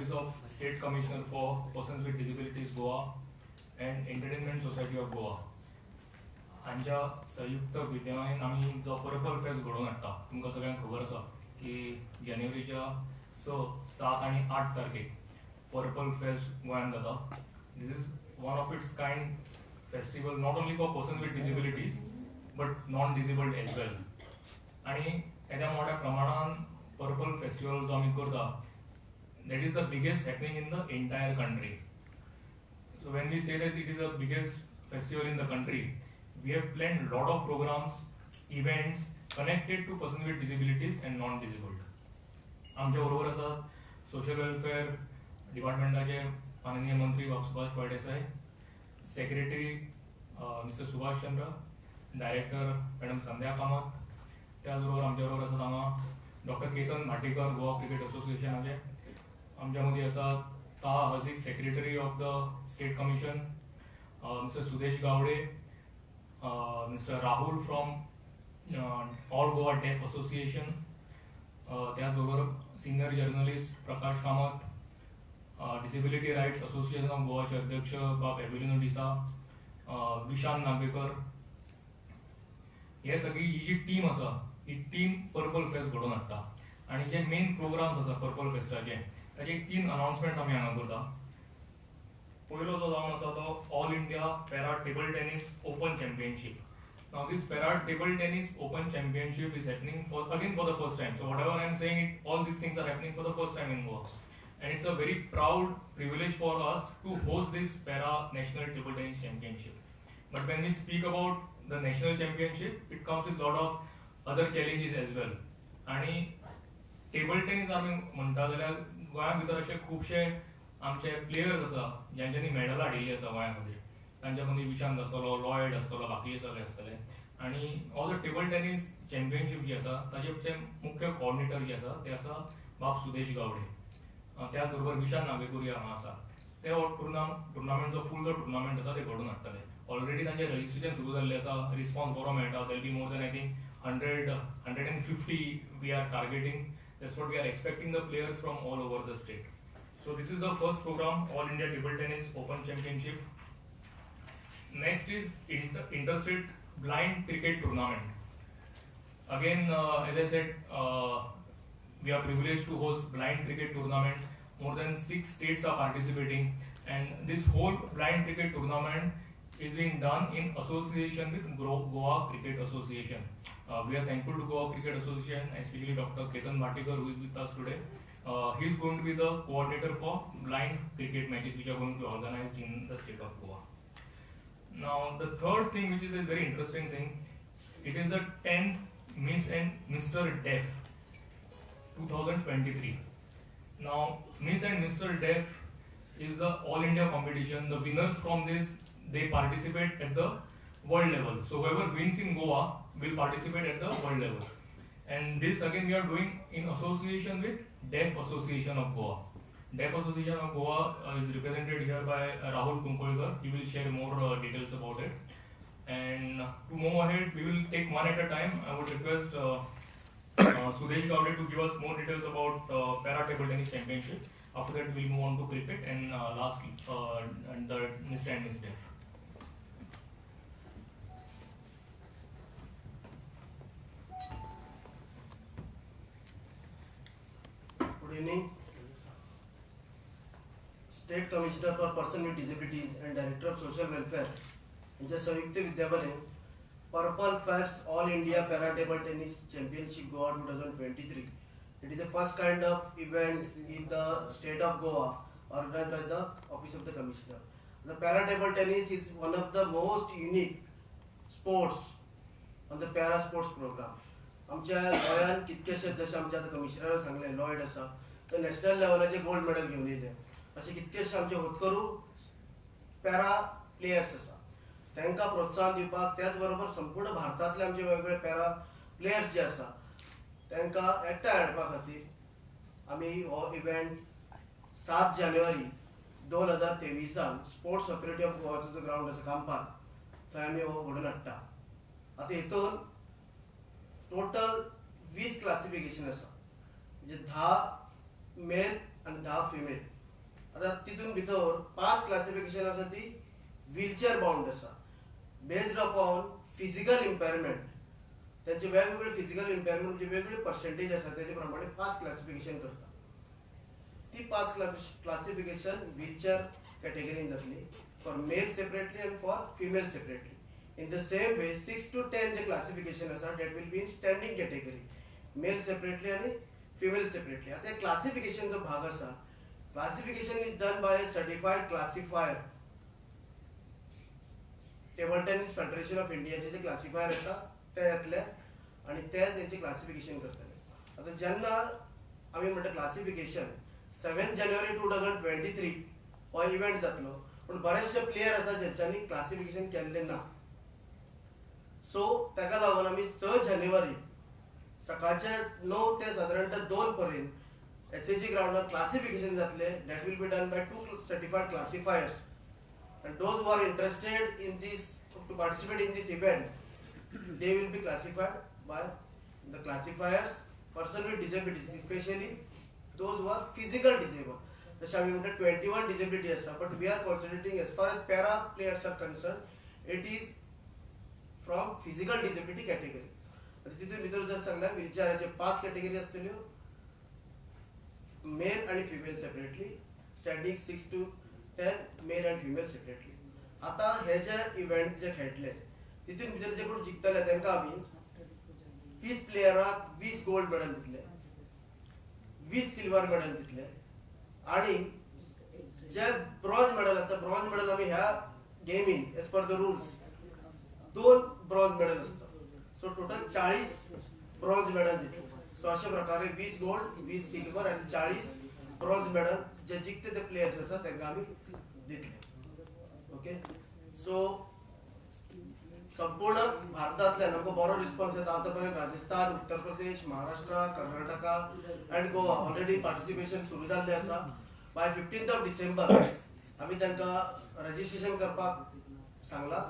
Office of State Commissioner for Persons with Disabilities Goa and Entertainment Society of Goa हांच्या संयुक्त विद्यमाने आम्ही जो पर्पल फेस्ट घडोवन हाडटा. तुमकां सगळ्यांक खबर आसा की जानेवारीच्या 6, 7 आणि 8 तारखेक पर्पल फेस्ट गोंयांत जाता. This is one of its kind festival not only for persons with disabilities but non disabled as well. आणि येद्या मोठ्या प्रमाणान पर्पल फेस्टिवल जो आमी करता that is the biggest happening in the entire country. So when we say that it is the biggest festival in the country, we have planned lot of programs, events connected to persons with disabilities and non-disabled. आमच्या बरोबर आसा social welfare डिपार्टमेंटाचे माननीय मंत्री Subhash Phaldesai, secretary mister Subhash Chandra, director madam Sandhya Kamat, त्याचबरोबर आमच्या बरोबर आसा हांगा डॉक्टर केतन भाटेकर गोवा क्रिकेट असोसिएशनाचे. आमच्या मदीं आसा ताहा हजीक secretary of the state commission, mister Sudesh Gawde, mister Rahul from all Goa deaf association, त्याचबरोबर senior journalist Prakash Kamat, disability rights association of गोवाचे अध्यक्ष बाब एबिलिनो डिसा, विशांत नागवेकर. हे सगळी ही जी टीम आसा ही टीम पर्पल फेस्ट घडोवन हाडटा. आणि जे मेन प्रोग्राम्स आसा पर्पल फेस्टाचे ताचे 3 अनाउन्समेंट्स आमी हांगा करता. पयलो जो जावन आसा तो all India para table tennis open championship. Now this para table tennis open championship is happening for the first time. So whatever I am saying it, all these things are happening for the first time in Goa, and it's a very proud privilege for us to host this para national table tennis championship. But when we speak about the national championship, it comes with lot of other challenges as well. आणि table tennis आमी म्हणटा जाल्यार गोंया भितर अशे खुबशे आमचे players आसा ज्यांच्यांनी मेडलां हाडिल्लीं आसा गोंया खातीर. तांच्या मदीं विशांत आसतलो, लॉयड आसतलो, बाकीचे सगळे आसतले. आणि all the table tennis championship जी आसा ताचे जे मुख्य कोऑर्डिनेटर जे आसा ते आसा बाब सुदेश गावडे. त्याच बरोबर विशांत नागवेकुरी हांगा आसा. ते हो टुर्नामेंट जो फूल जो टुर्नामेंट आसा ते घडोवन हाडटले. ऑलरेडी तांचे रजिस्ट्रेशन सुरू जाल्लें आसा. रिस्पॉन्स बरो मेळटा. There'll be more than I think 150 we are targeting. That's what we are expecting the players from all over the state. So this is the first program, All India Table Tennis Open Championship. Next is Interstate Blind Cricket Tournament. Again, as I said, we are privileged to host blind cricket tournament. More than 6 states are participating, and this whole blind cricket tournament is being done in association with Goa Cricket Association. We are thankful to Goa Cricket Association, especially Dr. Ketan Bhatikar, who is with us today. He is going to be the coordinator for blind cricket matches which are going to be organized in the state of Goa. Now, the third thing, which is a very interesting thing, it is the 10th Miss and Mr. Deaf 2023. Now, Miss and Mr. Deaf is the all India competition. The winners from this, they participate at the world level. So whoever wins in Goa will participate at the world level. And this again we are doing in association with Deaf Association of Goa. Deaf Association of Goa is represented here by Rahul Kunkolkar. He will share more details about it. And to move ahead, we will take one at a time. I would request Sudesh Gowde to give us more details about Para Table Tennis Championship. After that, we will move on to cricket and lastly, the Mr. and Miss Deaf. Good evening. State Commissioner for Persons with Disabilities and Director of Social Welfare यांच्या संयुक्त विद्यमाने Purple Fest All India Para Table Tennis Championship Goa 2023. It is the first kind of event in the state of Goa organized by the Office of the Commissioner. The Para Table Tennis is one of the most unique sports on the para sports program. आमच्या गोंयांत कितकेशे जशें आमच्या कमिशनरान सांगलें Lloyd आसा ते national लेवलाचे gold medal घेवन येयले. अशें कितकेशे आमचे होतकरू पॅरा प्लेयर्स आसा तांकां प्रोत्साहन दिवपाक त्याच बरोबर संपूर्ण भारतांतले आमचे वेगवेगळे पॅरा प्लेयर्स जे आसा तांकां एकठांय हाडपा खातीर आमी हो इव्हेंट 7 जानेवारी 2023 स्पोर्ट्स ऑथॉरिटी ऑफ गोवाचो जो ग्राउंड आसा कांपार थंय आमी हो घडोवन हाडटा. आतां हितून टोटल 20 क्लासिफिकेशन आसा म्हणजे 10 मेल आणि 10 फिमेल. आता तितून भितर 5 क्लासिफिकेशन आसा ती व्हीलचेअर बाउंड आसा बेस्ड अपॉन फिजिकल इम्पेअरमेंट. त्यांचे वेगवेगळे फिजिकल इम्पेअरमेंट म्हणजे वेगवेगळे पर्सेंटेज आसा त्याचे प्रमाणे 5 क्लासिफिकेशन करता. ती 5 क्लासिफिकेशन व्हीलचेअर कॅटेगरीन जातली for male separately and for female separately. In the same way 6 to 10 J classification असा that will be in standing category male separately आणि female separately. आता classification जो भाग असा classification is done by a certified classifier. Table Tennis Federation of India चे जे classifier असा ते यातले आणि ते त्याचे क्लासिफिकेशन करतले. आता जेन्ना आम्ही म्हणटा क्लासिफिकेशन 7 जानेवारी 2023 हो इव्हेंट जातलो पण बरेचसे प्लेयर असा ज्यांच्यानी क्लासिफिकेशन केल्ले ना. सो ताका लागून आम्ही 6 जानेवारी सकाळचे 9 ते साधारणतः 2 पर्यंत एसएजी ग्राउंडार क्लासिफिकेशन जातले. That will be done by 2 certified classifiers and those who are interested in this to participate in this event they will be classified by the classifiers person with disabilities, especially those who are physical disabled. जसे आम्ही म्हणतो 21 disability असा but we are concentrating as far as para players are concerned it is from physical disability category. तिथून भितर जर सांगला व्हीलचेअरचे 5 category असतल्यो मेल आणि female separately standing 6 to 10 male and female separately. आता हे जे इव्हेंट जे खेळटले तिथून भितर जे कोण जिंकतले तांकां आमी 20 प्लेयरांक 20 गोल्ड मेडल दितले, 20 सिल्वर मेडल दितले आणि जे ब्रॉन्झ मेडल आसा ब्रॉन्झ मेडल आमी ह्या गेमीन as per the rules 2 bronze medal असतात. सो टोटल 40 ब्रॉन्झ मेडल दितले. सो अशा प्रकारे 20 गोल्ड 20 सिल्वर आणि 40 ब्रॉन्झ मेडल जे जिंकते ते प्लेयर्स असतात तांकां आमी दितले. ओके. सो संपूर्ण भारतांतल्यान आमकां बरो रिस्पॉन्स येता. आता पर्यंत Rajasthan, Uttar Pradesh, Maharashtra, Karnataka and Goa already participation सुरू जाल्लें आसा. बाय 15 डिसेंबर आमी तांकां रजिस्ट्रेशन करपाक सांगला.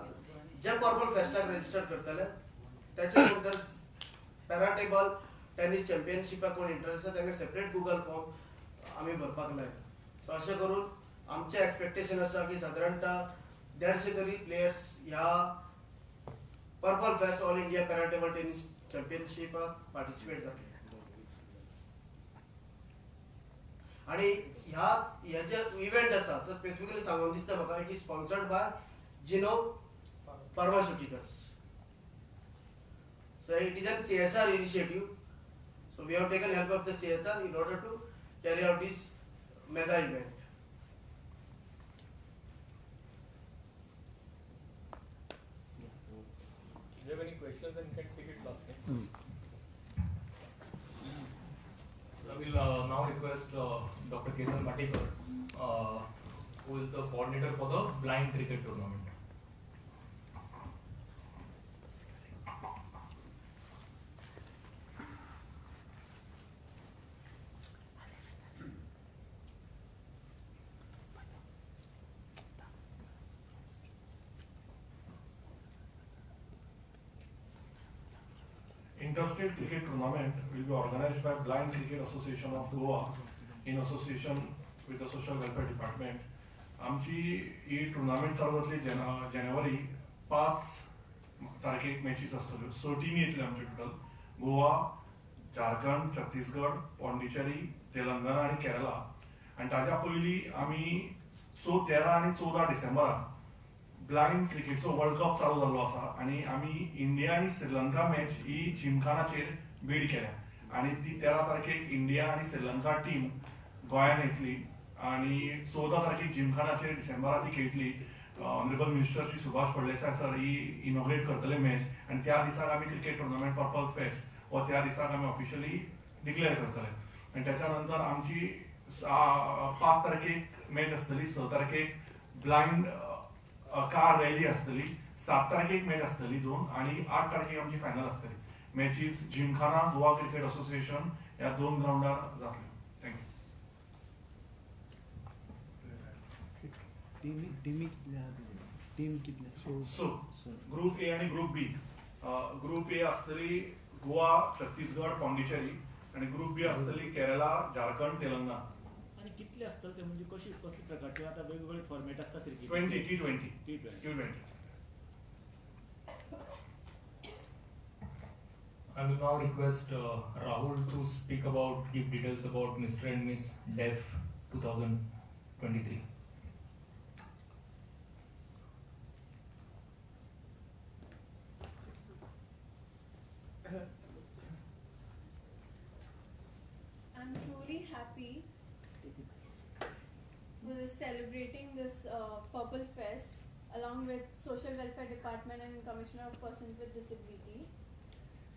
जे पर्पल फेस्टाक रजिस्टर करतले त्याच्या नंतर पॅरा टेबल टेनिस चॅम्पियनशिपाक कोण इंटरेस्ट आसा तांकां सेपरेट गुगल फॉर्म आमी भरपाक लायला. सो अशें करून आमचें एक्सपेक्टेशन आसा की साधारणतः 150 तरी प्लेयर्स ह्या purple fest all India para table tennis चॅम्पियनशिपाक पार्टिसिपेट जातले. आणि ह्या जे इव्हेंट आसा तो स्पेसिफिकली सांगून दिसता म्हाका इट इज स्पॉन्सर्ड बाय जिनो Pharmaceuticals. So it is a CSR initiative. So we have taken help of the CSR in order to carry out this mega event. Do you have any questions and can take it last time? I will now request Dr. Ketan Matikar, who is the coordinator for the blind cricket tournament. Interstate cricket tournament will be organized by Blind Cricket Association of Goa in association with the Social Welfare Department. आमची ही tournament चालू जातली जानेवारी 5 तारखेक matches आसतल्यो. 6 टीमी येतल्यो आमचे total. Goa, Jharkhand, Chhattisgarh, Pondicherry, Telangana आणि केरला. आणि ताज्या पयलीं आमी 13 आणि 14 डिसेंबराक ब्लाइंड क्रिकेटचो वर्ल्ड कप चालू जाल्लो आसा आणि आमी इंडिया आणि श्रीलंका मॅच ही जिमखानाचेर बीड केल्या आणि ती 13 तारखेक इंडिया आणि श्रीलंका टीम गोंयान येतली आणि 14 तारखेक जिमखानाचेर डिसेंबराक ती खेळटली. Honourable minister Shri Subhash Phaldesai sir ही इनॉग्रेट करतले मॅच आणि त्या दिसाक आमी क्रिकेट टुर्नामेंट पर्पल फेस्ट व त्या दिसाक आमी ऑफिशियली डिक्लेअर करतले. आणि त्याच्या नंतर आमची 5 तारखेक मॅच आसतली, 6 तारखेक ब्लाइंड कार रॅली आसतली, 7 तारखेक मॅच आसतली 2 आणि 8 तारखेक आमची फायनल आसतली. Matches Gymkhana Goa cricket association ह्या 2 ग्राउंडार जातल्यो. थँक्यू. टीम कितले? सो ग्रुप ए आणि ग्रुप बी. ग्रुप ए आसतली गोवा, छत्तीसगड, पॉंडिचेरी आणि ग्रुप बी आसतली केरला, झारखंड, तेलंगणा. आणि कितले असतात ते म्हणजे कसले प्रकारचे आता वेगवेगळे फॉर्मॅट असतात cricket T20. T20 I will now request Rahul to speak about, give details about Mr. and Miss DEF 2023. I'm truly happy with celebrating this Purple Fest along with Social Welfare Department and Commissioner of Persons with Disability.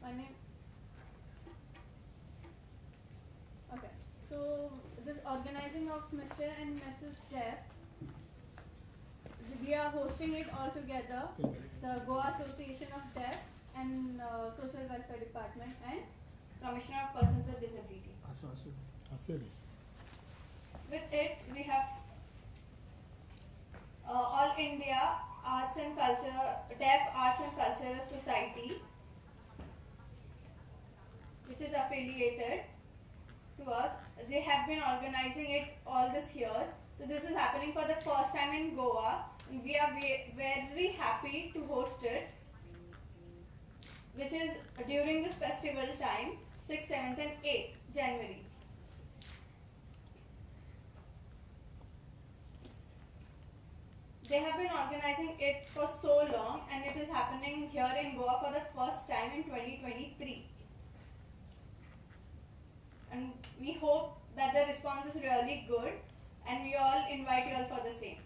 My name. Okay, so this organizing of Mr. and Mrs. Deaf, we are hosting it all together. The Goa Association of Deaf and Social Welfare Department and Commissioner of Persons with Disability. With it, we have All India Arts and Culture, Deaf Arts and Cultural Society, which is affiliated to us. They have been organizing it all these years. So this is happening for the first time in Goa. We are very happy to host it, which is during this festival time, 6th, 7th and 8th January. They have been organizing it for so long and it is happening here in Goa for the first time in 2023. And we hope that the response is really good and we all invite you all for the same.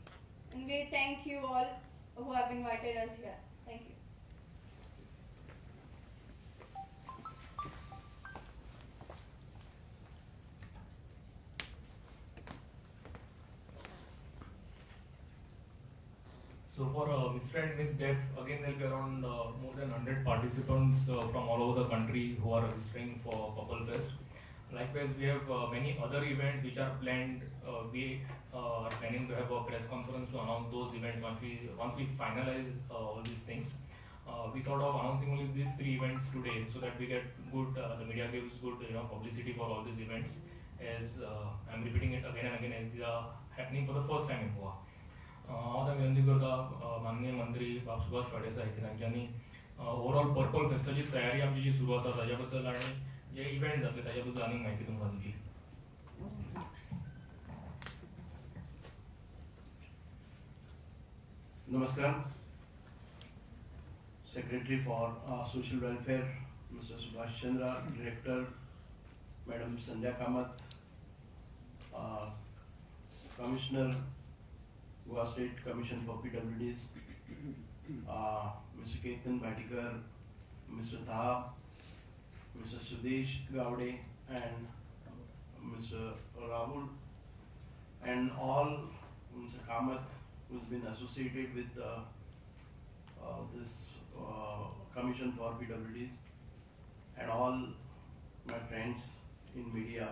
And we thank you all who have invited us here. Thank you. So for Mr. and Miss Deaf, again there will be around more than 100 participants from all over the country who are registering for Purple Fest. Likewise, we have many other events which are planned. We are planning to have a press conference to announce those events once we finalize all these things. We thought of announcing only these 3 events today so that we get good, the media gives good publicity for all these events, as I'm repeating it again and again as they are happening for the first time in Goa. हांव आतां विनंती करता माननीय मंत्री बाब सुभाष फळदेसाय की तांच्यांनी overall purple फेस्टाची तयारी आमची जी सुरू आसा ताज्या बद्दल आनी जे इव्हेंट जातले ताज्या बद्दल आनीक म्हायती तुमकां दिवची. Namaskar. Secretary for Social Welfare, Mr. Subash Chandra, Director, Madam Sandhya Kamath, Commissioner, Goa State Commission for PWDs, Mr. Ketan Bhatikar, Mr. Tha, Mr. Sudesh Gowde, and Mr. Rahul, and all Mr. Kamath, who's been associated with this Commission for PWDs, and all my friends in media.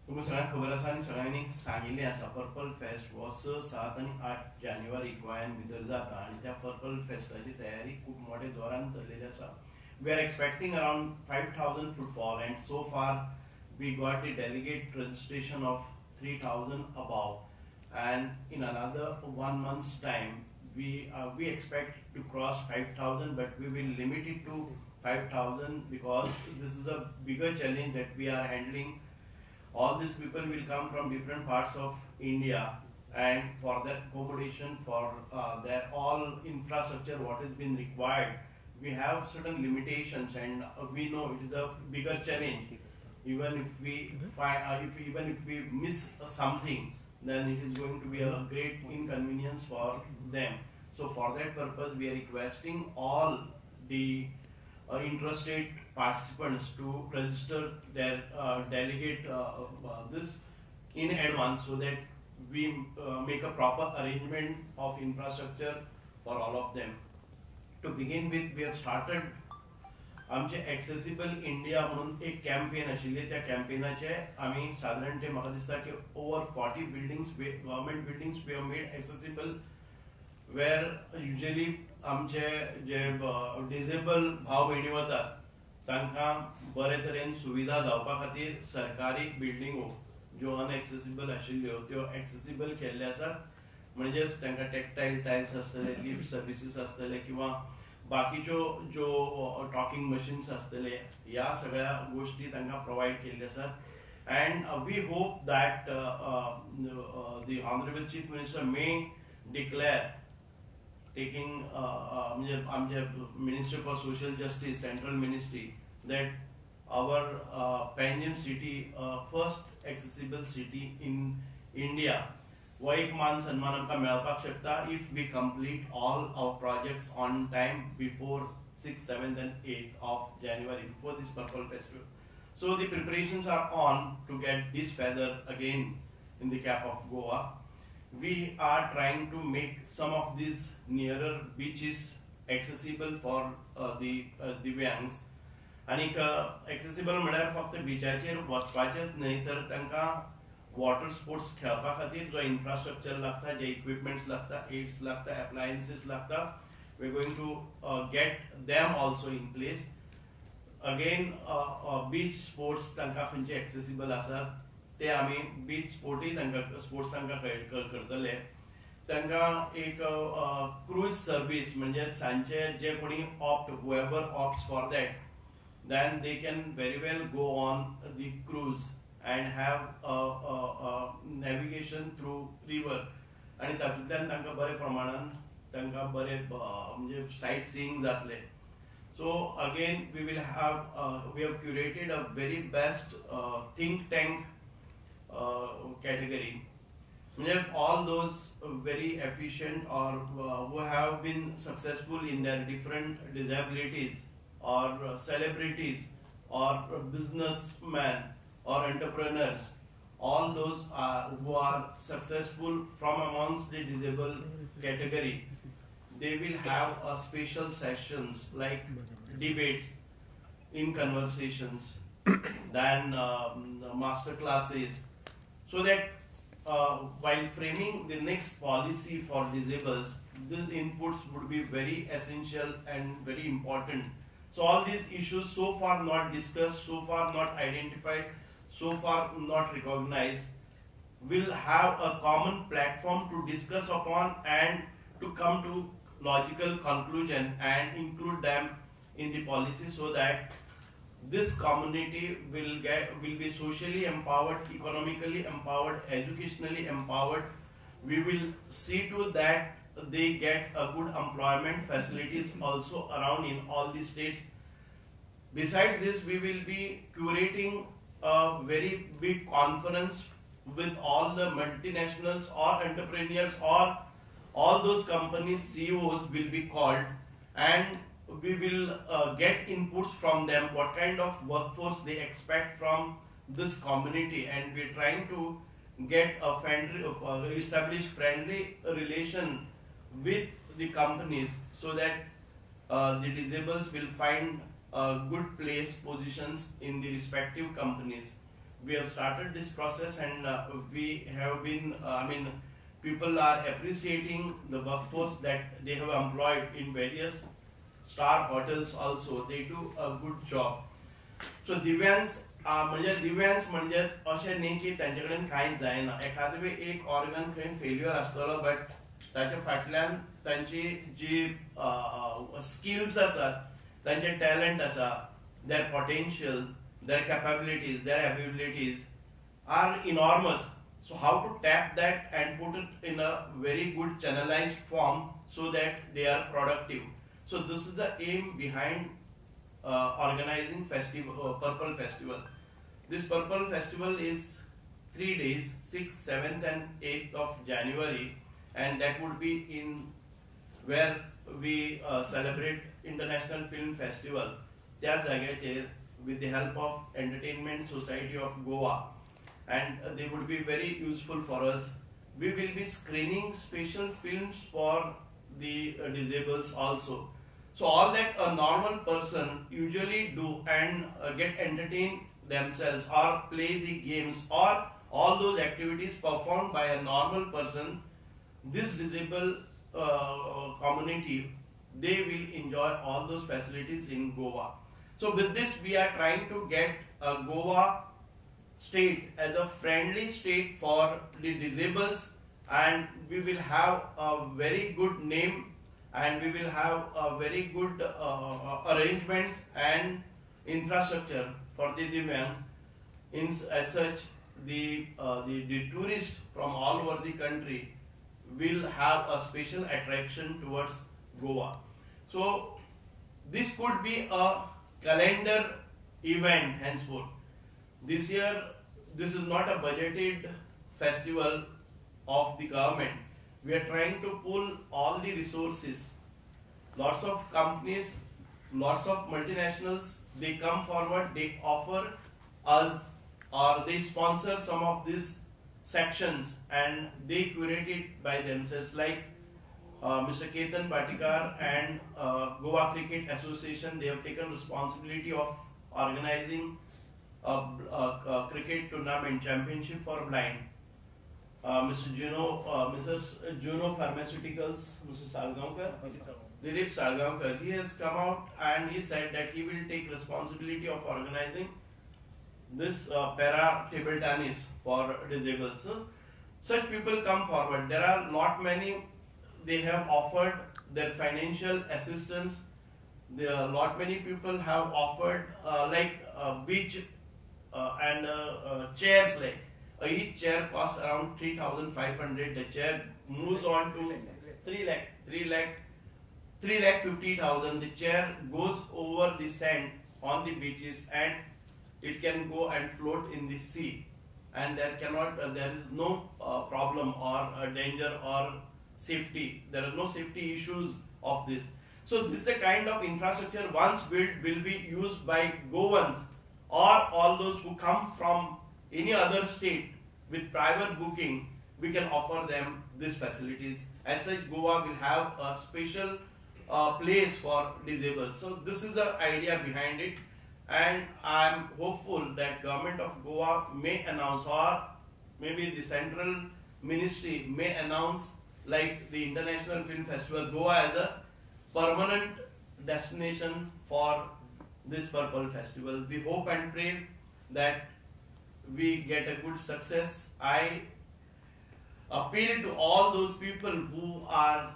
तुमकां सगळ्यांक खबर आसा आनी सगळ्यांनी सांगिल्लें आसा purple fest हो 6, 7 आनी 8 जानेवारी गोंयांत भितर जाता आनी त्या पर्पल फेस्टाची तयारी खूब मोठ्या जोरान चल्लेली आसा. We are expecting around 5,000 footfall and so far we got the delegate registration of 3,000 above, and in another 1 month's time we expect to cross 5,000, but we will limit it to 5,000 because this is a bigger challenge that we are handling. All these people will come from different parts of India, and for that accommodation, for their all infrastructure what has been required, we have certain limitations, and we know it is a bigger challenge. Even if we even if we miss something, then it is going to be a great inconvenience for them. So for that purpose, we are requesting all the interested participants to register their delegate this in advance so that we make a proper arrangement of infrastructure for all of them. To begin with, we have started आमचे accessible India म्हणून एक campaign आशिल्ले. त्या कॅम्पेनाचे आमी साधारण ते म्हाका दिसता की over 40 buildings, government buildings we have made accessible, where usually आमचे जे डिसेबल भाव भयणी वतात तांकां बरे तरेन सुविधा जावपा खातीर सरकारी बिल्डिंगो ज्यो अनएक्सेसिबल आशिल्ल्यो त्यो एक्सेसिबल केल्ले आसात. म्हणजेच तांकां टेक्टाईल टायल्स आसतले, लिफ्ट सर्विसीस आसतले किंवा बाकीच्यो ज्यो टॉकिंग मशीन्स आसतले, ह्या सगळ्या गोष्टी तांकां प्रोवायड केल्ले आसात. And we hope that the Honorable Chief Minister may declare taking Ministry for Social Justice, Central Ministry, that our Panjim city, first accessible city in India, वो एक मान सन्मान आमकां मेळपाक शकता if we complete all our projects on time before 6th, 7th and 8th of January, before this Purple Festival. So the preparations are on to get this feather again in the cap of Goa. We are trying to make some of these nearer beaches accessible for the Divyangs. आणि accessible म्हळ्यार फक्त बिचाचेर वचपाचेच न्हय तर तांकां water sports खेळपा खातीर जो infrastructure लागता, जे इक्विपमेंट्स लागता, एड्स लागता, एप्लायन्सेस लागता, we are going to get them also in place. Again beach sports तांकां खंयचे एक्सेसिबल आसात ते आमी बीच स्पोर्टूय तांकां स्पोर्ट्स तांकां करतले. तांकां एक क्रूज सर्वीस म्हणजे सांचे जे कोणी opt whoever opts for that, then they can very well go on the cruise and have navigation through river. आणि तातूंतल्यान तांकां बरे प्रमाणान तांकां बरे म्हणजे सायट सीइंग जातले. So again we will have we have curated a very best think tank category. All those very efficient or who have been successful in their different disabilities or celebrities or businessmen or entrepreneurs, all those who are successful from amongst the disabled category, they will have a special sessions like debates in conversations, then master classes, so that while framing the next policy for disabled, these inputs would be very essential and very important. So all these issues so far not discussed, so far not identified, so far not recognized, will have a common platform to discuss upon and to come to logical conclusion and include them in the policy, so that this community will be socially empowered, economically empowered, educationally empowered. We will see to that they get a good employment facilities also around in all the states. Besides this, we will be curating a very big conference with all the multinationals or entrepreneurs or all those companies CEOs will be called, and we will get inputs from them what kind of workforce they expect from this community, and we're trying to get a friendly, establish friendly relation with the companies, so that the disabled will find good place positions in the respective companies. We have started this process, and we have been people are appreciating the workforce that they have employed in various star hotels also. They do a good job. So दिव्यांस म्हणजेच अशें न्ही की तांचे कडेन कांयच जायना. एखादे वेळ एक ऑर्गन खंय फेल्युअर आसतलो, बट ताच्या फाटल्यान तांची जी स्किल्स आसात, तांचे टॅलंट आसा, their potential, their capabilities, their abilities are enormous. So how to tap that and put it in a very good channelized form so that they are productive. So this is the aim behind organizing Purple Festival. This Purple Festival is 3 days, 6th, 7th and 8th of January, and that would be in where we celebrate International Film Festival. त्या जाग्याचेर with the help of Entertainment Society of Goa, and they would be very useful for us. We will be screening special films for the disabled also. So all that a normal person usually do and get entertained themselves or play the games or all those activities performed by a normal person, this disabled community, they will enjoy all those facilities in Goa. So with this we are trying to get a Goa state as a friendly state for the disabled, and we will have a very good name, and we will have a very good arrangements and infrastructure for the Divyangs. As such, the tourists from all over the country will have a special attraction towards Goa. So this could be a calendar event henceforth. This year, this is not a budgeted festival of the government. We are trying to pull all the resources. Lots of companies, lots of multinationals, they come forward, they offer us or they sponsor some of these sections and they curate it by themselves, like Mr. Ketan Batikar and Goa Cricket Association. They have taken responsibility of organizing a cricket tournament championship for blind. Mrs. Juno Pharmaceuticals, Mr. Salgaonkar, Dilip Salgaonkar, he has come out and he said that he will take responsibility of organizing this para table tennis for disabled. So such people come forward. There are lot many. They have offered their financial assistance. There are lot many people have offered beach and chairs, like each chair costs around 3,500. The chair moves on to 3,50,000. The chair goes over the sand on the beaches and it can go and float in the sea, and there is no problem or danger or safety. There are no safety issues of this. So this is the kind of infrastructure once built will be used by Goans or all those who come from any other state with private booking. We can offer them these facilities. As such, Goa will have a special place for disabled. So this is the idea behind it, and I am hopeful that government of Goa may announce, or maybe the central ministry may announce, like the International Film Festival, Goa as a permanent destination for this Purple Festival. We hope and pray that we get a good success. I appeal to all those people who are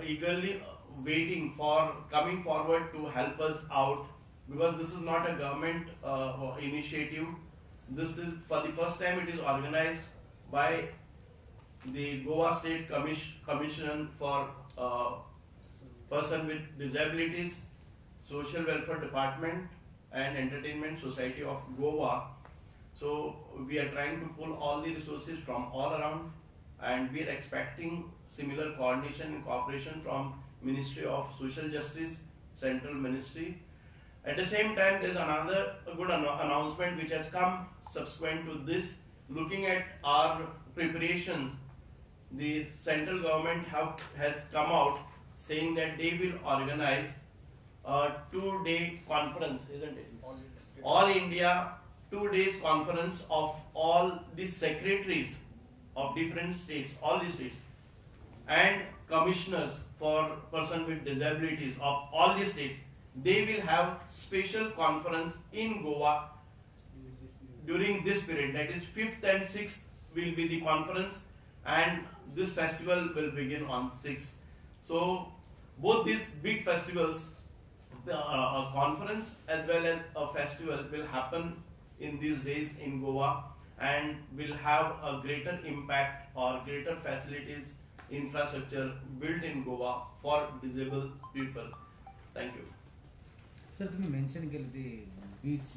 eagerly waiting for coming forward to help us out, because this is not a government initiative. This is for the first time it is organized by the Goa State Commission for Person with Disabilities, Social Welfare Department and Entertainment Society of Goa. So we are trying to pull all the resources from all around, and we are expecting similar coordination and cooperation from Ministry of Social Justice, Central Ministry. At the same time, there is another good announcement which has come subsequent to this. Looking at our preparations, the central government has come out saying that they will organize a 2-day conference, isn't it? All India 2 days conference of all the secretaries of different states, all the states, and commissioners for person with disabilities of all the states. They will have special conference in Goa during this period, that is 5th and 6th will be the conference, and this festival will begin on 6th. So both these big festivals, a conference as well as a festival, will happen in these days in Goa and will have a greater impact or greater facilities, infrastructure built in Goa for disabled people. Thank you. Sir तुम्ही mention केलं ते बीच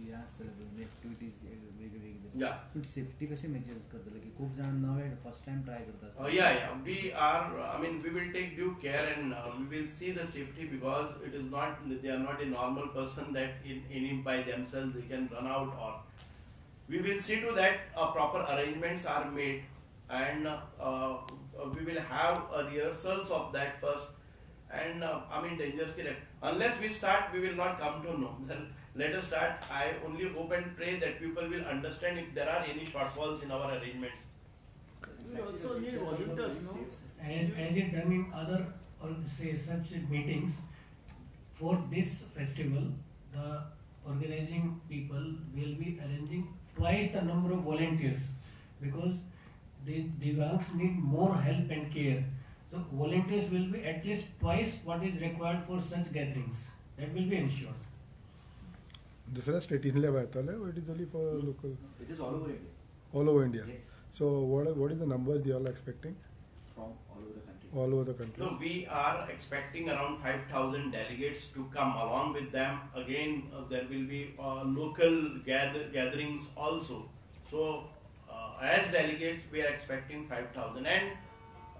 या असतात activities वेगवेगळे Yeah. पण safety कशी measures करतले की खूप जण नवे फर्स्ट टाइम ट्राय करतात We will take due care and we will see the safety, because they are not a normal person that in by themselves they can run out, or we will see to that proper arrangements are made, and we will have rehearsals of that first. And dangers ki unless we start, we will not come to know. Then let us start. I only hope and pray that people will understand if there are any shortfalls in our arrangements. We also need volunteers, no? As it done in other such meetings, for this festival, the organizing people will be arranging twice the number of volunteers because the Divyangs need more help and care. So volunteers will be at least twice what is required for such gatherings. That will be ensured. दुसऱ्या स्टेटींतले येताले or it is only for local? It is all over India. All over India. Yes. So what is the number they are expecting From all over the country. all over the country? No, we are expecting around 5,000 delegates to come along with them. Again, there will be local gatherings also. So, as delegates, we are expecting 5,000. And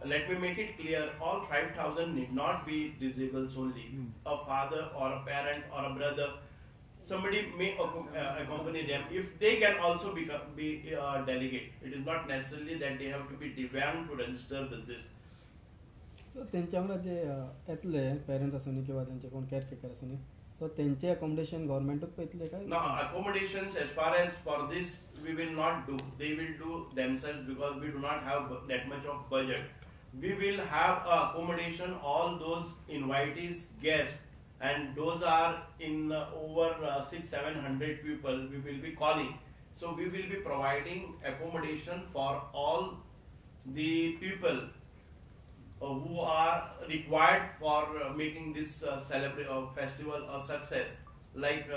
let me make it clear, all 5,000 need not be disabled only. A father or a parent or a brother, somebody may accompany them if they can also be delegate. It is not necessarily that they have to be Divyang to register with this. सो तेंच्या वांगडा जे येतले parents आसूनी किंवा तेंचे कोण care taker आसूनी सो तेंचे accommodation गव्हर्मेंटूच पळयतले काय Now, accommodations as far as for this we will not do. They will do themselves because we do not have that much of budget. We will have accommodation all those invitees, guests, and those are in over 600-700 people we will be calling. So we will be providing accommodation for all the people who are required for making this festival a success, like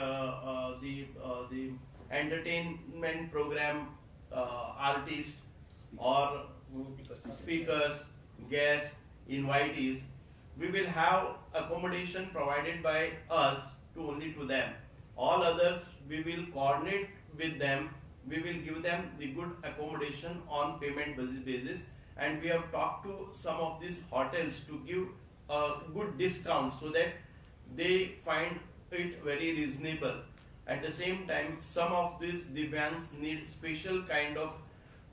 the entertainment program, artists or speakers, guests, invitees. We will have accommodation provided by us only to them. All others we will coordinate with them. We will give them the good accommodation on payment basis. And we have talked to some of these hotels to give a good discount so that they find it very reasonable. At the same time, some of these Divyangs need special kind of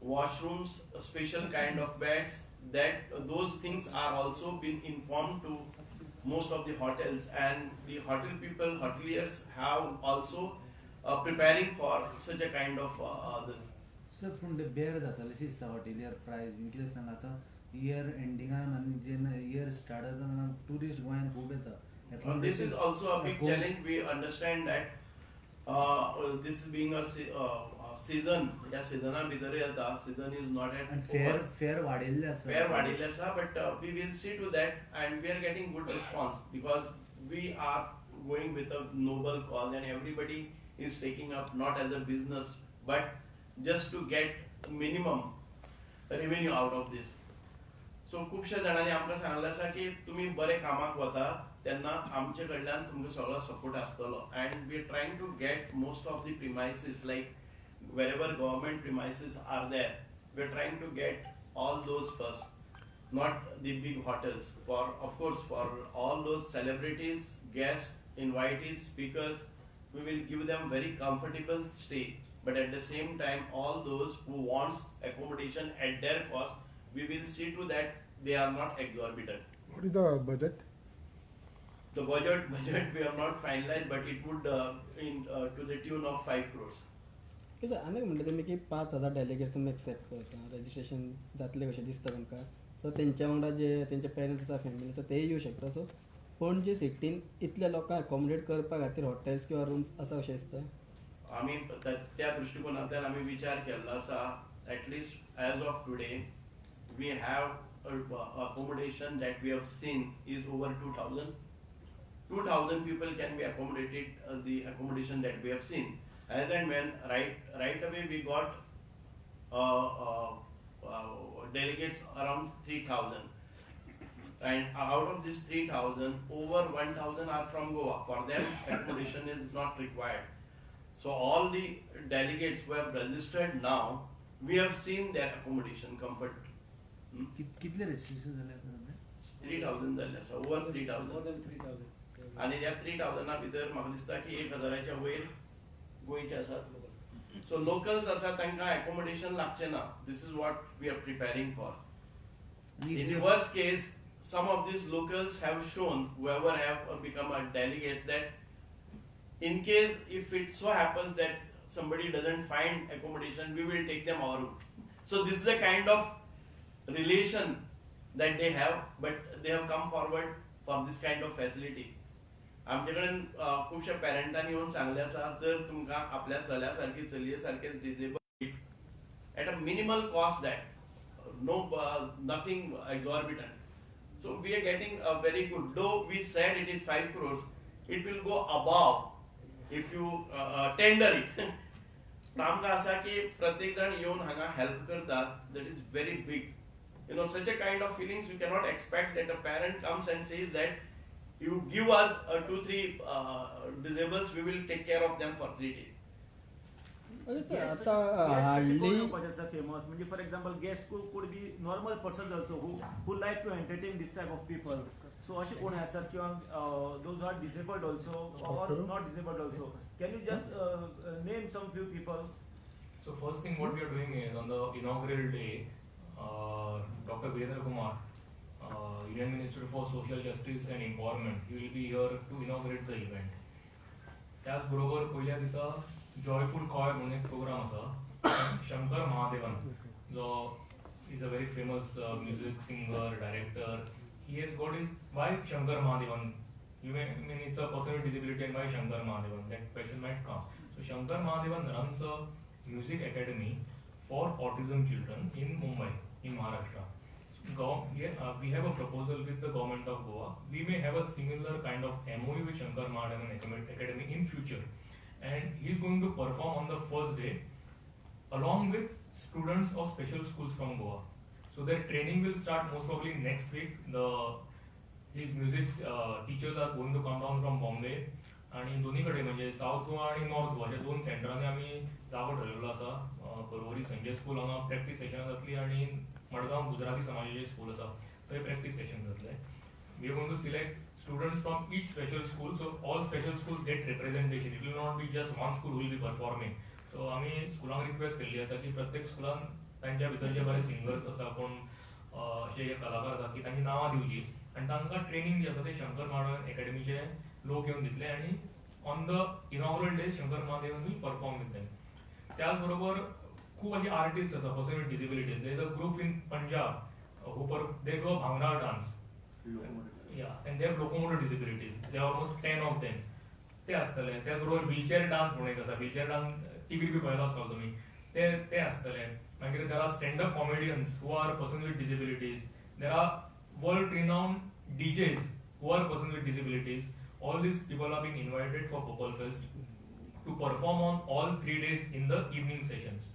washrooms, a special kind of beds. That those things are also been informed to most of the hotels, and the hotel people, hoteliers have also preparing for such a kind of this. Sir पूण ते बेर जाताले दिसता hotelier प्रायस been कित्याक सांग आतां year एंडिंगान आनी जेन्ना इयर स्टार्ट जाता तेन्ना टुरिस्ट गोंयान खूब येता. This is also a big challenge. We understand that this being a season, yeah, season भितर येता. Season is not at and fair वाडिल्ले आसा. Fair वाडिल्ले आसा, but we will see to that, and we are getting good response because we are going with a noble cause, and everybody is taking up not as a business but just to get minimum revenue out of this. So खूपशा जाणांनी आमकां सांगलें आसा की तुमी बरे कामाक वता तेन्ना आमचे कडल्यान तुमकां सगळो सपोर्ट आसतलो, and we are trying to get most of the premises, like wherever government premises are there, we are trying to get all those first, not the big hotels. For of course for all those celebrities, guests, invitees, speakers, we will give them very comfortable stay. But at the same time, all those who wants accommodation at their cost, we will see to that they are not exorbitant. What is the budget? The budget we have not finalized, but it would to the tune of 5 crores. कितें आनी म्हणटा तुमी की 5,000 delegates तुमी accept करता registration जातलें कशें दिसता तुमकां. सो तेंच्या वांगडा जे तेंचे पेरंट्स आसा फॅमिली आसा तेय येवं शकता. सो पणजे सिटीन इतल्या लोकांक अकोमोडेट करपा खातीर हॉटेल्स किंवा रूम्स आसा कशें दिसता. आमी त्या दृष्टिकोनांतल्यान आमी विचार केल्लो आसा. At least as of today, we have accommodation that we have seen is over 2,000. 2,000 people can be accommodated. The accommodation that we have seen, as and when right away we got delegates around 3,000, and out of this 3,000, over 1,000 are from Goa. For them, accommodation is not required. So all the delegates who have registered now, we have seen their accommodation comfort. कितले registration जाले 3,000 जाल्ले आसा, over 3,000. आनी ह्या 3,000 भितर म्हाका दिसता की 1,000च्या वयर गोंयचे आसात. So locals आसा तांकां accommodation लागचें ना. This is what we are preparing for. In the worst case, some of these locals have shown, whoever have become a delegate, that in case if it so happens that somebody doesn't find accommodation, we will take them our room. So this is the kind of relation that they have, but they have come forward for this kind of facility. आमचे कडेन खुबशे पेरंटांनी येवन सांगले आसा जर तुमकां आपल्या चल्या सारकी चलये सारकेच disable at a minimal cost that nothing exorbitant. So we are getting a very good, though we said it is 5 crores, it will go above if you tender it. आमकां आसा की प्रत्येक जाण येवन हांगा हेल्प करतात, that is very big. You know, such a kind of feelings you cannot expect that a parent comes and says that you give us 2-3 disables, we will take care of them for 3 days. आता hardly famous म्हणजे for example guest could be normal person also who like to entertain this type of people. So असे कोण असतात किंवा those are disabled also or not disabled also. Can you just name some few people? So first thing what we are doing is on the inaugural day, Dr. Virendra Kumar, Union Minister for Social Justice and Empowerment, he will be here to inaugurate the event. त्याचबरोबर पहिल्या दिसा joyful coy म्हणून एक programme आसा. शंकर महादेवन जो is a very famous music singer director. He has got is why Shankar Mahadevan. You may mean it's a person with disability and why Shankar Mahadevan? That question might come. So Shankar Mahadevan runs a music academy for autism children in Mumbai, in Maharashtra. We have a proposal with the government of Goa. We may have a similar kind of MOU with Shankar Mahadevan Academy in future. And he is going to perform on the first day along with students of special schools from Goa. So their training will start most probably next week. His music teachers are going to come down from Bombay. आणि दोन्ही कडे म्हणजे south Goa आणि north Goa अशा दोन सेंटरांनी आमी जागो ठरयल्लो आसा. परवरी संजय स्कूल हांगा प्रॅक्टीस सेशन जातली आणि मडगांव गुजराती समाजाचें स्कूल आसा थंय प्रॅक्टीस सेशन जातलें. We are going to select students from each special school, so all special schools get representation. It will not be just one school who will be performing. So आमी स्कुलांक request केल्ली आसा की प्रत्येक स्कुलान तांच्या भितर जे बरे सिंगर्स आसा कोण अशे कलाकार आसा की तांची नांवां दिवची आणि तांकां ट्रेनिंग जे आसा ते शंकर महादेवन अकॅडमीचे लोक येवन दितले आणि on the inaugural day Shankar Mahadevan will perform with them. त्याच बरोबर खूप अशी आर्टिस्ट आसा person with disabilities. There is a group in Punjab they do a bhangra dance. Yeah, and they have locomotor disabilities. There are almost 10 of them. ते आसतले. त्याचबरोबर wheelchair dance म्हणून एक आसा. व्हीलचेअर डान्स टीव्हीर बी पळयलो आसतलो तुमी. ते आसतले. मागीर there are stand up comedians who are person with disabilities. There are world renowned DJs who are persons with disabilities. All these people are being invited for Popol Fest to perform on all 3 days in the evening sessions.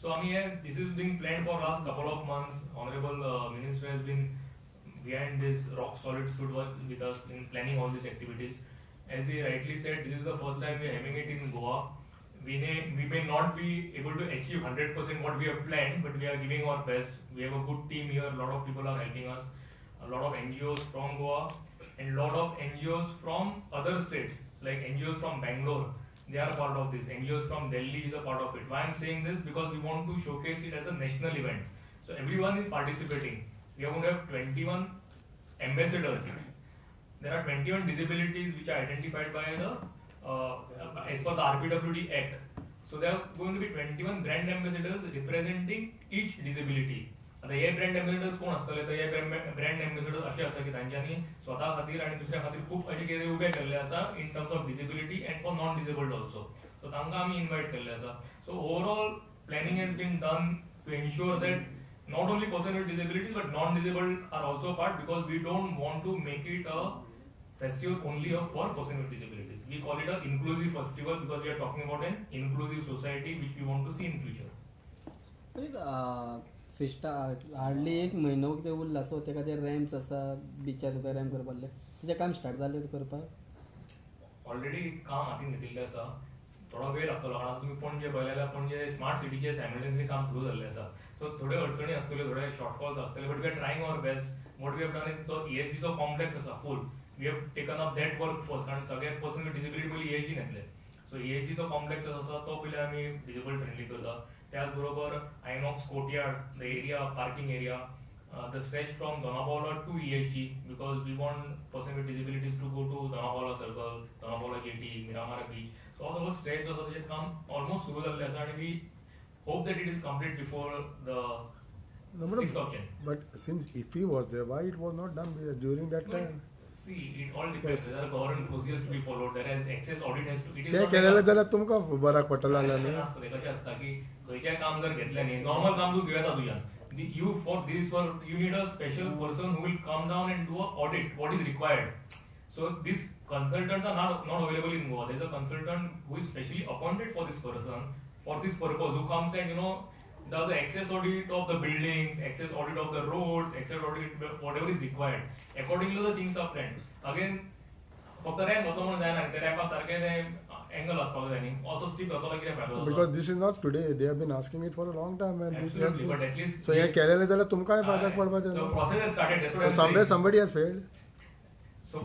So this is being planned for last couple of months. Honorable Minister has been behind this rock solid stood with us in planning all these activities. As he rightly said, this is the first time we are having it in Goa. We may not be able to achieve 100% what we have planned, but we are giving our best. We have a good team here. A lot of people are helping us. A lot of NGOs from Goa and lot of NGOs from other states, like NGOs from Bangalore, they are part of this. NGOs from Delhi is a part of it. Why I'm saying this? Because we want to showcase it as a national event. So everyone is participating. We are going to have 21 ambassadors. There are 21 disabilities which are identified by the as per the RPWD Act. So there are going to be 21 brand ambassadors representing each disability. आता हे brand ambassadors कोण आसतले तर हे brand ambassadors असे आसा की तांच्यांनी स्वता खातीर आणि दुसऱ्या खातीर खूप अशे कितें उबे केल्ले आसा in terms of disability and for non disabled also. So तांकां आमी इन्वायट केल्ले आसा. So overall planning has been done to ensure that not only person with disabilities but non-disabled are also part, because we don't want to make it a festival only for person with disabilities. We call it an inclusive festival because we are talking about an inclusive society which we want to see in future. Fiesta hardly एक म्हयनो कितें उरला. सो तेका ते rams आसा बिचार सुद्दां ramp करपाले तेजें काम स्टार्ट जालें करपाक. ऑलरेडी काम हातीन घेतिल्लें आसा. थोडो वेळ लागतलो कारण तुम्ही पणजे पळयलें जाल्यार पणजे स्मार्ट सिटीचे सायमल्टेनियसली काम सुरू जाल्लें आसा. सो थोड्यो अडचणी आसतल्यो, थोडे शॉर्टफॉल्स आसतले, but we are trying our best. What we have done is तो ESGचो कॉम्प्लेक्स आसा full. We have taken up that work first, कारण सगळे पर्सन विथ डिसेबिलिटी पयलीं ESG येतले. सो ESGचो कॉम्प्लेक्स आसा तो पयलीं आमी डिसेबल्ड फ्रेंडली करता. त्याच बरोबर Inox courtyard, the area parking area, the stretch from Donapala to ESG, because we want person with disabilities to go to Donapala Circle, Donapala Jetty, Miramar Beach. So also stretch also जे काम almost सुरू झालेले आसा and we hope that it is complete before the 6th of Jan. But since IFFI was there, why it was not done during that time? See, it all depends. There are government procedures to be followed. There is access audit has to. It is ते not केलेले like a- जाल्यार तुमकां बऱ्याक पडटलें अशें जाल्यार नासता तें कशें आसता की खंयचेंय काम जर घेतलें न्ही नॉर्मल काम तूं घेता तुज्यान you for this work you need a special person who will come down and do a audit what is required. So these consultants are not available in Goa. There is a consultant who is specially appointed for this person for this purpose who comes and does the access audit of the buildings, access audit of the roads, access audit whatever is required. Accordingly the things are planned. Again फक्त ramp होतो म्हणून जायना ते रॅम्पाक सारके ते angle आसपाक जाय न्ही असो स्टीप घातलो कितें फायदो because this is not today they have been asking it for a long time and this Absolutely, but at least so हें केलेलें जाल्यार तुमकांय फायद्याक So पडपाचें process has started. That's what I'm somewhere saying. somebody has failed. So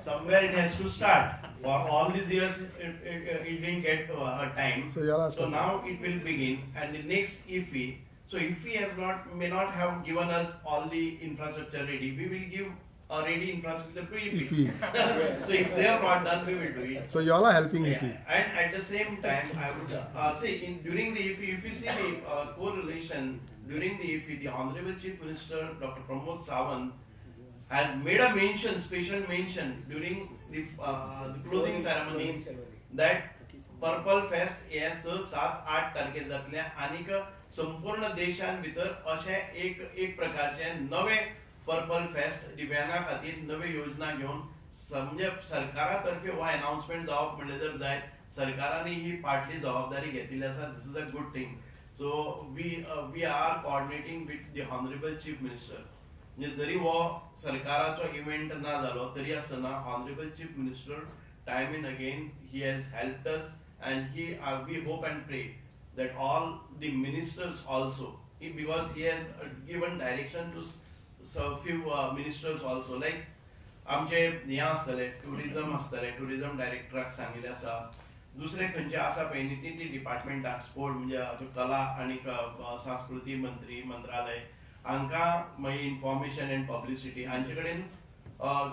somewhere it has to start. For all these years, it didn't get a time. So you're So now it will begin, and the next IFI. So IFI may not have given us all the infrastructure ready. We will give a ready infrastructure to IFI. So if they are not done, we will do it. So you all are helping Yeah, IFI. and at the same time, I would see during the IFI, if you see the correlation during the IFI, the Honorable Chief Minister Dr. Pramod Sawant has made a mention, special mention during the closing ceremony that Purple Fest हे 6-7-8 तारखेर जातले आनीक संपूर्ण देशान भितर अशे एक प्रकारचे नवे पर्पल फेस्ट दिव्यांगा खातीर नवी योजना घेवन म्हणजे सरकारा तर्फे हो अनाउन्समेंट जावप म्हणले जर जाय सरकारांनी ही फाटली जबाबदारी घेतिल्ली आसा. This is a good thing. So we are coordinating with the honourable chief minister. म्हणजे जरी हो सरकाराचो इव्हेंट ना जालो तरी आसतना honourable chief minister time in again he has helped us and we hope and pray that all the ministers also, because he has given direction to few ministers also, like आमचे हे आसतले tourism आसतले tourism डायरेक्टराक सांगिल्ले आसा. दुसरे खंयचे आसा पळय न्ही ती डिपार्टमेंटाक स्पोर्ट म्हणजे कला आनी संस्कृती मंत्रालय हांकां मागीर इन्फॉर्मेशन एंड पब्लिसिटी हांचे कडेन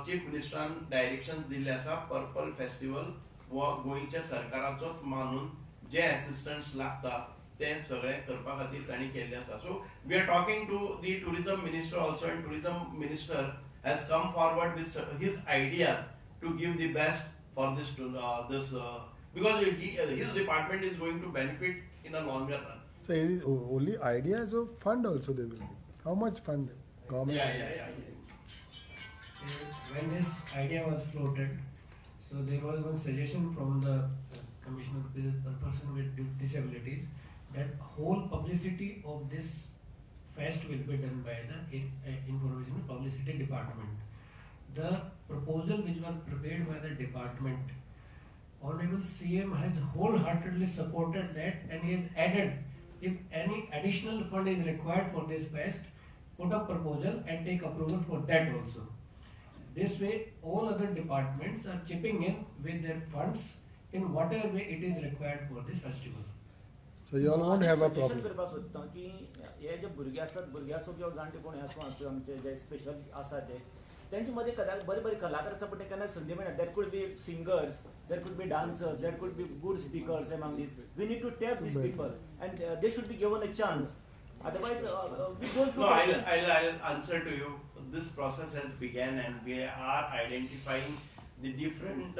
चीफ मिनिस्टरान डायरेक्शन्स दिल्ले आसा. पर्पल फेस्टिवल वो गोंयच्या सरकाराचोच मानून जे असिस्टंट्स लागता ते सगळे करपा खातीर तांणी केल्ले आसा. So we are talking to the tourism minister also, and tourism minister has come forward with his ideas to give the best for this because his department is going to benefit in a longer run. So it is only ideas of fund also they will give. How much fund government? Yeah. When this idea was floated, so there was one suggestion from the commissioner, the person with disabilities, that whole publicity of this fest will be done by the information and publicity department. The proposal which was prepared by the department, Honorable CM has wholeheartedly supported that, and he has added if any additional fund is required for this fest, put a proposal and take approval for that also. This way all other departments are chipping in with their funds in whatever way it is required for this festival. So you all won't have a suggestion problem. करपाक सोदता की हे जे भुरगे आसतात भुरगे आसूं किंवा जाणटे कोणी आसूं आमचे जे स्पेशल आसा तेंचे मध्ये कदाचित बरे बरे कलाकार आसा पण ते केन्ना संदी मेळना. There could be singers, there could be dancers, there could be good speakers among these. We need to tap these people and they should be given a chance. Otherwise, we don't do. No, I'll answer to you. This process has begun, and we are identifying the different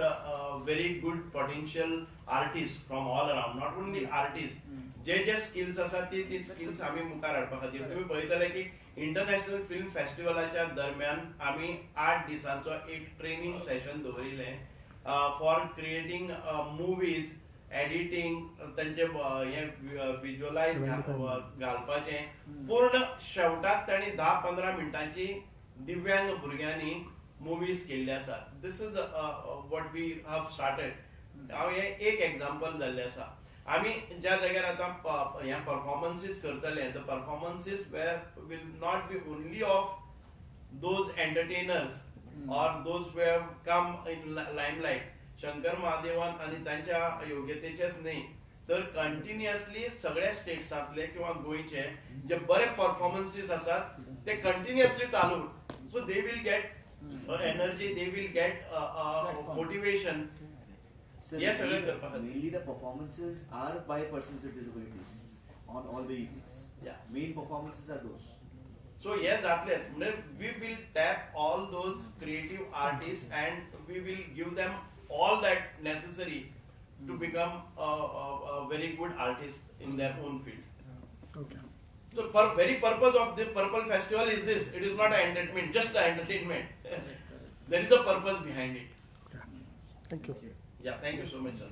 very good potential artists from all around. Not only artists, J skills असतात ती skills आम्ही मुखार हाडपा खातीर तुम्ही पळयतले की international film फेस्टिवलाच्या दरम्यान आम्ही 8 दिसांचो एक ट्रेनिंग सेशन दवरिल्ले फॉर क्रिएटिंग मुवीज, एडिटिंग, त्यांचे हे विज्युअलाइज घालपाचे. पूर्ण शेवटाक तांणी 10-15 मिनटांची दिव्यांग भुरग्यांनी मुवीज केल्ले आसात. This is what we have started. हांव हे एक एग्जांपल जाल्ले आसा. आमी ज्या जाग्यार आतां ह्या परफॉर्मन्सीस करतले, the performances were will not be only of those entertainers or those who have come in limelight. Shankar Mahadevan आणि त्यांच्या योग्यतेचेच नाही तर कंटिन्युअसली सगळ्या स्टेट्सांतले किंवा गोंयचे जे बरे परफॉर्मन्सीस आसात ते कंटिन्युअसली चालू. So they will get energy, they will get motivation. Yes, mainly the performances are by persons with disabilities on all the evenings. Yeah. Main performances are those. So yes, we will tap all those creative artists and we will give them all that necessary to become a very good artist in their own field. Okay. So for very purpose of the Purple Festival is this, it is not an entertainment, just an entertainment. There is a purpose behind it. Thank you. Yeah, thank you so much, sir.